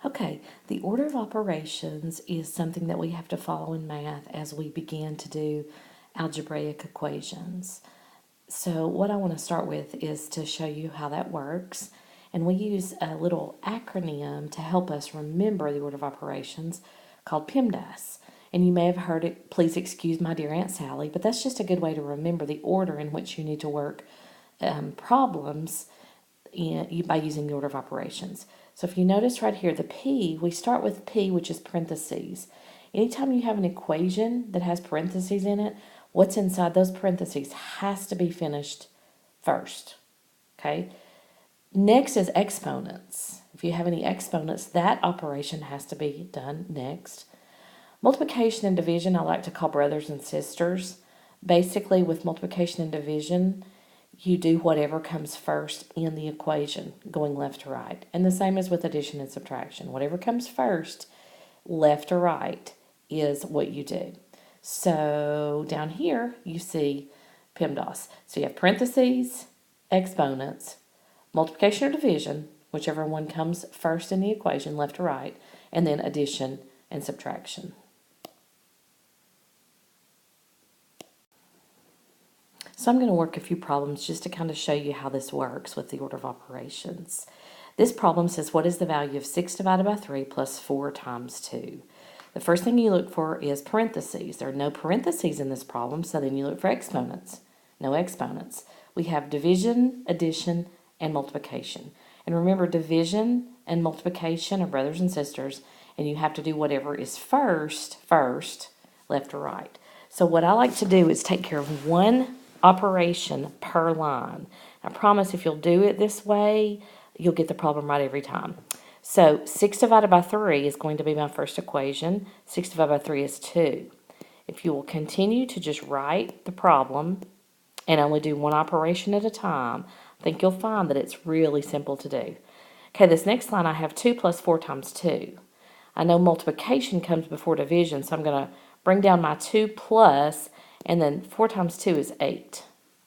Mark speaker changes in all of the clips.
Speaker 1: Okay, the order of operations is something that we have to follow in math as we begin to do algebraic equations. So what I want to start with is to show you how that works. And we use a little acronym to help us remember the order of operations called Pemdas. And you may have heard it, please excuse my dear Aunt Sally, but that's just a good way to remember the order in which you need to work problems by using the order of operations. So if you notice right here, the P, we start with P, which is parentheses. Anytime you have an equation that has parentheses in it, what's inside those parentheses has to be finished first, okay? Next is exponents. If you have any exponents, that operation has to be done next. Multiplication and division, I like to call brothers and sisters. Basically, with multiplication and division, you do whatever comes first in the equation, going left to right. And the same as with addition and subtraction. Whatever comes first, left to right, is what you do. So down here, you see PEMDAS. So you have parentheses, exponents, multiplication or division, whichever one comes first in the equation, left to right, and then addition and subtraction. So I'm going to work a few problems just to kind of show you how this works with the order of operations. This problem says, what is the value of 6 divided by 3 plus 4 times 2? The first thing you look for is parentheses. There are no parentheses in this problem, so then you look for exponents. No exponents. We have division, addition, and multiplication. And remember, division and multiplication are brothers and sisters, and you have to do whatever is first, left or right. So what I like to do is take care of one operation per line. I promise if you'll do it this way, you'll get the problem right every time. So 6 divided by 3 is going to be my first equation. 6 divided by 3 is 2. If you will continue to just write the problem and only do one operation at a time, I think you'll find that it's really simple to do. Okay, this next line I have 2 plus 4 times 2. I know multiplication comes before division, so I'm going to bring down my 2 plus, and then 4 times 2 is 8.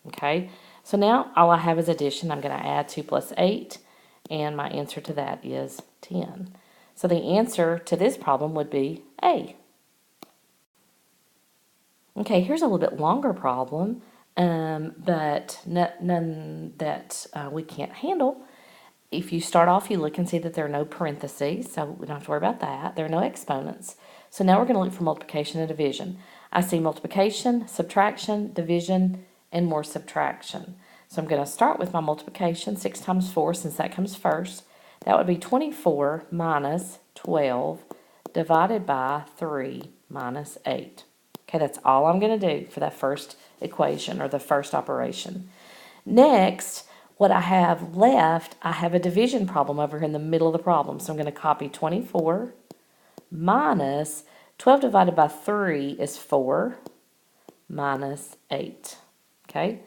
Speaker 1: Okay, so now all I have is addition. I'm going to add 2 plus 8, and my answer to that is 10. So the answer to this problem would be A. Okay, here's a little bit longer problem, but none that we can't handle. If you start off, you look and see that there are no parentheses, so we don't have to worry about that. There are no exponents. So now we're going to look for multiplication and division. I see multiplication, subtraction, division, and more subtraction. So I'm going to start with my multiplication, 6 times 4, since that comes first. That would be 24 minus 12 divided by 3 minus 8. Okay, that's all I'm going to do for that first equation or the first operation. Next, what I have left, I have a division problem over here in the middle of the problem. So I'm going to copy 24 minus 12 divided by 3 is 4 minus 8. Okay.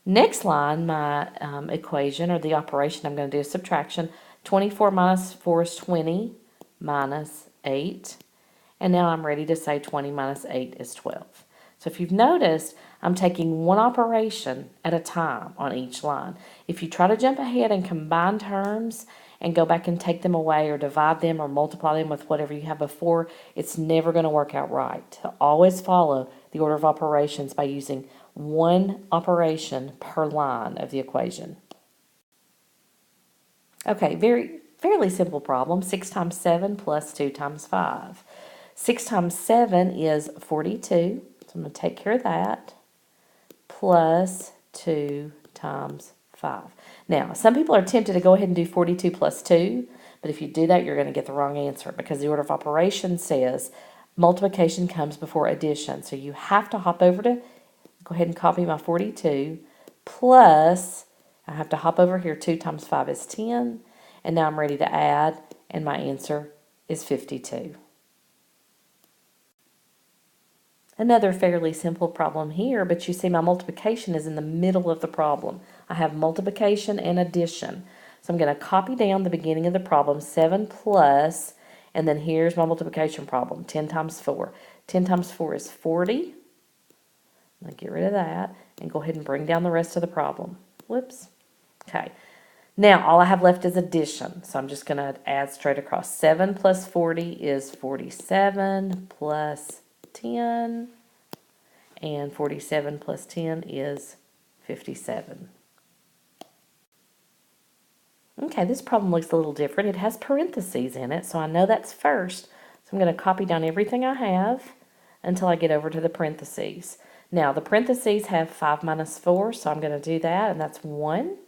Speaker 1: Next line, my equation or the operation I'm going to do is subtraction. 24 minus 4 is 20 minus 8. And now I'm ready to say 20 minus 8 is 12. So if you've noticed, I'm taking one operation at a time on each line. If you try to jump ahead and combine terms and go back and take them away or divide them or multiply them with whatever you have before, it's never going to work out right. So always follow the order of operations by using one operation per line of the equation. Okay, fairly simple problem. 6 times 7 plus 2 times 5. 6 times 7 is 42. So I'm going to take care of that. Plus 2 times 5. Now, some people are tempted to go ahead and do 42 plus 2, but if you do that, you're going to get the wrong answer because the order of operations says multiplication comes before addition. So you have to hop over to, go ahead and copy my 42, plus, I have to hop over here, 2 times 5 is 10, and now I'm ready to add, and my answer is 52. Another fairly simple problem here, but you see my multiplication is in the middle of the problem. I have multiplication and addition. So I'm going to copy down the beginning of the problem, 7 plus, and then here's my multiplication problem, 10 times 4. 10 times 4 is 40. I'm going to get rid of that and go ahead and bring down the rest of the problem. Whoops. Okay. Now, all I have left is addition, so I'm just going to add straight across. 7 plus 40 is 47 plus 10, and 47 plus 10 is 57. Okay, this problem looks a little different. It has parentheses in it, so I know that's first. So I'm going to copy down everything I have until I get over to the parentheses. Now, the parentheses have 5 minus 4, so I'm going to do that, and that's 1.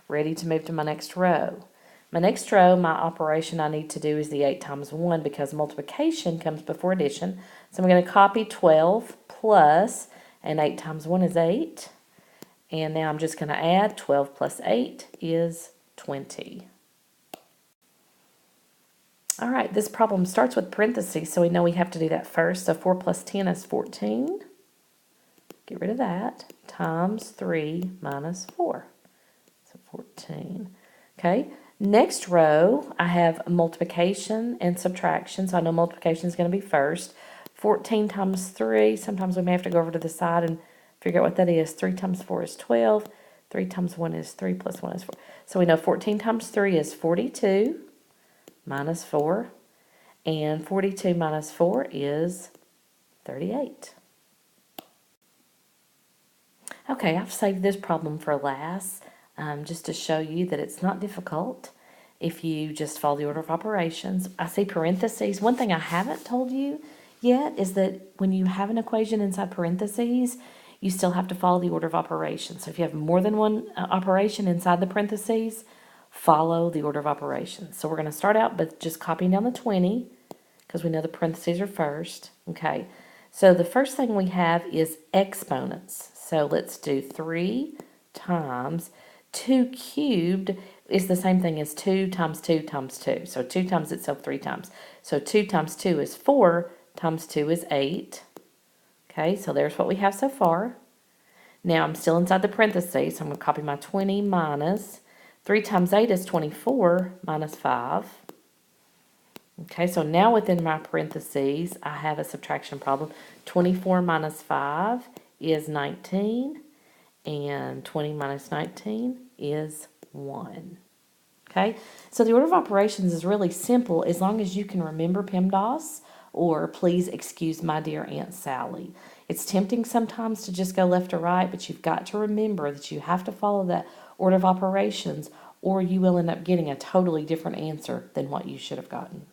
Speaker 1: Ready to move to my next row. My next row, my operation I need to do is the 8 times 1 because multiplication comes before addition. So I'm going to copy 12 plus, and 8 times 1 is 8. And now I'm just going to add 12 plus 8 is 20. All right, this problem starts with parentheses, so we know we have to do that first. So 4 plus 10 is 14. Get rid of that. Times 3 minus 4. So 14. Okay, next row, I have multiplication and subtraction. So I know multiplication is going to be first. 14 times 3, sometimes we may have to go over to the side and figure out what that is. 3 times 4 is 12. 3 times 1 is 3 plus 1 is 4. So we know 14 times 3 is 42 minus 4. And 42 minus 4 is 38. Okay, I've saved this problem for last, just to show you that it's not difficult if you just follow the order of operations. I see parentheses. One thing I haven't told you yet is that when you have an equation inside parentheses, you still have to follow the order of operations. So if you have more than one operation inside the parentheses, follow the order of operations. So we're going to start out by just copying down the 20 because we know the parentheses are first. Okay, so the first thing we have is exponents. So let's do 3 times 2 cubed is the same thing as 2 times 2 times 2. So 2 times itself 3 times. So 2 times 2 is 4 times 2 is 8. Okay, so there's what we have so far. Now I'm still inside the parentheses, so I'm going to copy my 20 minus 3 times 8 is 24 minus 5. Okay, so now within my parentheses, I have a subtraction problem. 24 minus 5 is 19, and 20 minus 19 is 1. Okay, so the order of operations is really simple as long as you can remember PEMDAS or please excuse my dear Aunt Sally. It's tempting sometimes to just go left or right, but you've got to remember that you have to follow that order of operations or you will end up getting a totally different answer than what you should have gotten.